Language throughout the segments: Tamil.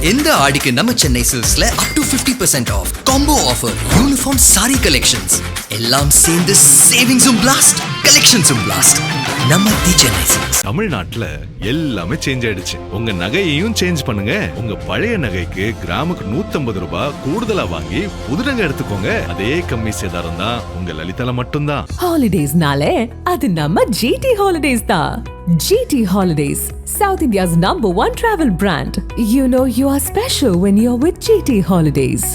இந்த ஆடிக்கு நம்ம சென்னை சில்க்ஸ்ல up to 50% off combo offer, uniform sari collections எல்லாம் சேர்ந்து சேவிங்ஸும் பிளாஸ்ட், கலெக்ஷன்ஸும் பிளாஸ்ட். நம்ம தி சென்னை சில்க்ஸ். தமிழ்நாட்டுல எல்லாமே சேஞ்ச் ஆயிடுச்சு. உங்க நகையையும் சேஞ்ச் பண்ணுங்க. உங்க பழைய நகைக்கு கிராமுக்கு 150 ரூபாய் கூடுதலா வாங்கி புது நகை எடுத்துக்கோங்க. அதே கம்மி சேதாரம் தான் உங்க லலிதால மட்டும்தான். ஹாலிடேஸ்னாலே அது நம்ம ஜிடி ஹாலிடேஸ் தான். GT Holidays, South India's #1 travel brand. You know you are special when you're with GT Holidays.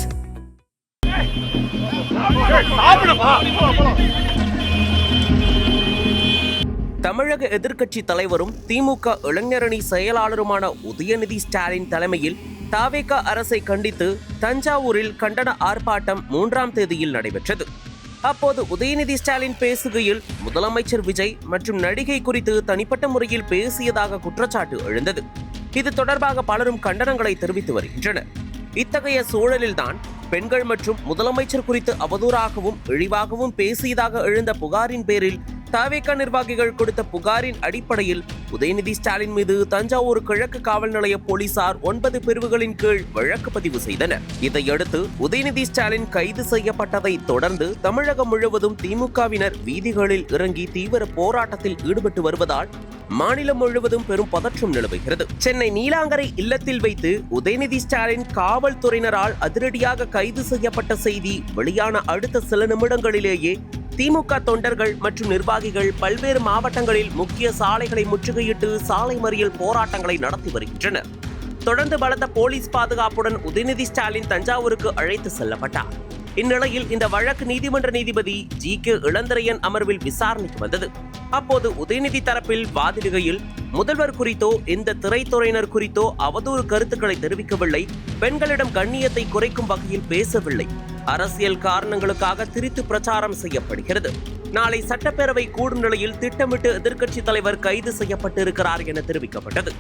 தமிழக எதிர்க்கட்சி தலைவரும் திமுக இளைஞரணி செயலாளருமான உதயநிதி ஸ்டாலின் தலைமையில் தாவேகா அரசை கண்டித்து தஞ்சாவூரில் கண்டன ஆர்ப்பாட்டம் 3ஆம் தேதியில் நடைபெற்றது. அப்போது உதயநிதி ஸ்டாலின் பேசுகையில் முதலமைச்சர் விஜய் மற்றும் நடிகை குறித்து தனிப்பட்ட முறையில் பேசியதாக குற்றச்சாட்டு எழுந்தது. இது தொடர்பாக பலரும் கண்டனங்களை தெரிவித்து வருகின்றனர். இத்தகைய சூழலில்தான் பெண்கள் மற்றும் முதலமைச்சர் குறித்து அவதூறாகவும் இழிவாகவும் பேசியதாக எழுந்த புகாரின் பேரில் தவேகா நிர்வாகிகள் கொடுத்த புகாரின் அடிப்படையில் உதயநிதி ஸ்டாலின் மீது தஞ்சாவூர் கிழக்கு காவல் நிலைய போலீசார் 9 பிரிவுகளின் கீழ் வழக்கு பதிவு செய்தனர். இதையடுத்து உதயநிதி ஸ்டாலின் கைது செய்யப்பட்டதை தொடர்ந்து தமிழகம் முழுவதும் திமுகவினர் வீதிகளில் இறங்கி தீவிர போராட்டத்தில் ஈடுபட்டு வருவதால் மாநிலம் முழுவதும் பெரும் பதற்றம் நிலவுகிறது. சென்னை நீலாங்கரை இல்லத்தில் வைத்து உதயநிதி ஸ்டாலின் காவல்துறையினரால் அதிரடியாக கைது செய்யப்பட்ட செய்தி வெளியான அடுத்த சில நிமிடங்களிலேயே திமுக தொண்டர்கள் மற்றும் நிர்வாகிகள் பல்வேறு மாவட்டங்களில் முக்கிய சாலைகளை முற்றுகையிட்டு சாலை மறியல் போராட்டங்களை நடத்தி வருகின்றனர். தொடர்ந்து பலத்த போலீஸ் பாதுகாப்புடன் உதயநிதி ஸ்டாலின் தஞ்சாவூருக்கு அழைத்து செல்லப்பட்டார். இந்நிலையில் இந்த வழக்கு நீதிமன்ற நீதிபதி GK இளந்திரையன் அமர்வில் விசாரணைக்கு வந்தது. அப்போது உதயநிதி தரப்பில் வாதிடுகையில் முதல்வர் குறித்தோ எந்த திரைத்துறையினர் குறித்தோ அவதூறு கருத்துக்களை தெரிவிக்கவில்லை, பெண்களிடம் கண்ணியத்தை குறைக்கும் வகையில் பேசவில்லை, அரசியல் காரணங்களுக்காக திரித்து பிரச்சாரம் செய்யப்படுகிறது, நாளை சட்டப்பேரவை கூடும் நிலையில் திட்டமிட்டு எதிர்க்கட்சி தலைவர் கைது செய்யப்பட்டிருக்கிறார் என தெரிவிக்கப்பட்டது.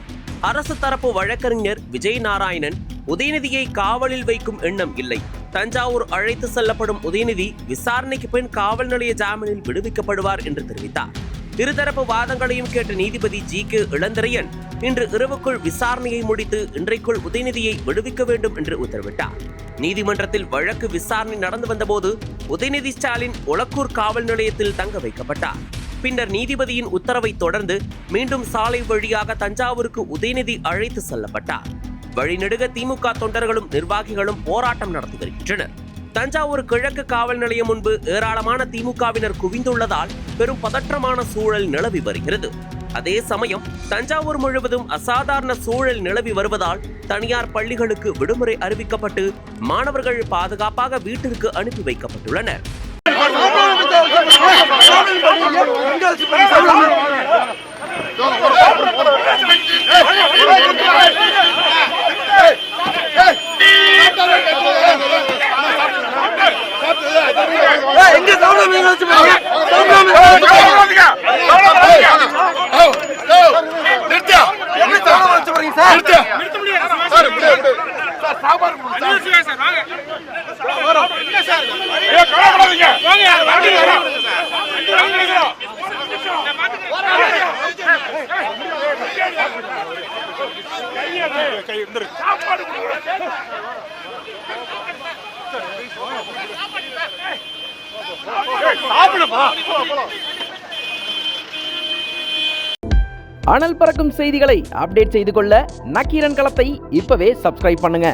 அரசு தரப்பு வழக்கறிஞர் விஜய் நாராயணன் உதயநிதியை காவலில் வைக்கும் எண்ணம் இல்லை, தஞ்சாவூர் அழைத்து செல்லப்படும் உதயநிதி விசாரணைக்கு பின் காவல் நிலைய ஜாமீனில் விடுவிக்கப்படுவார் என்று தெரிவித்தார். இருதரப்பு வாதங்களையும் கேட்ட நீதிபதி GK இளந்திரையன் இன்று இரவுக்குள் விசாரணையை முடித்து இன்றைக்குள் உதயநிதியை விடுவிக்க வேண்டும் என்று உத்தரவிட்டார். நீதிமன்றத்தில் வழக்கு விசாரணை நடந்து வந்தபோது உதயநிதி ஸ்டாலின் ஒலக்கூர் காவல் நிலையத்தில் தங்க வைக்கப்பட்டார். பின்னர் நீதிபதியின் உத்தரவை தொடர்ந்து மீண்டும் சாலை வழியாக தஞ்சாவூருக்கு உதயநிதி அழைத்து செல்லப்பட்டார். வழிநெடுக திமுக தொண்டர்களும் நிர்வாகிகளும் போராட்டம் நடத்தி வருகின்றனர். தஞ்சாவூர் கிழக்கு காவல் நிலையம் முன்பு ஏராளமான திமுகவினர் குவிந்துள்ளதால் பெரும் பதற்றமான சூழல் நிலவி வருகிறது. அதே சமயம் தஞ்சாவூர் முழுவதும் அசாதாரண சூழல் நிலவி வருவதால் தனியார் பள்ளிகளுக்கு விடுமுறை அறிவிக்கப்பட்டு மாணவர்கள் பாதுகாப்பாக வீட்டிற்கு அனுப்பி வைக்கப்பட்டுள்ளனர். அனல் பறக்கும் செய்திகளை அப்டேட் செய்து கொள்ள நக்கீரன் களத்தை இப்பவே சப்ஸ்கிரைப் பண்ணுங்க.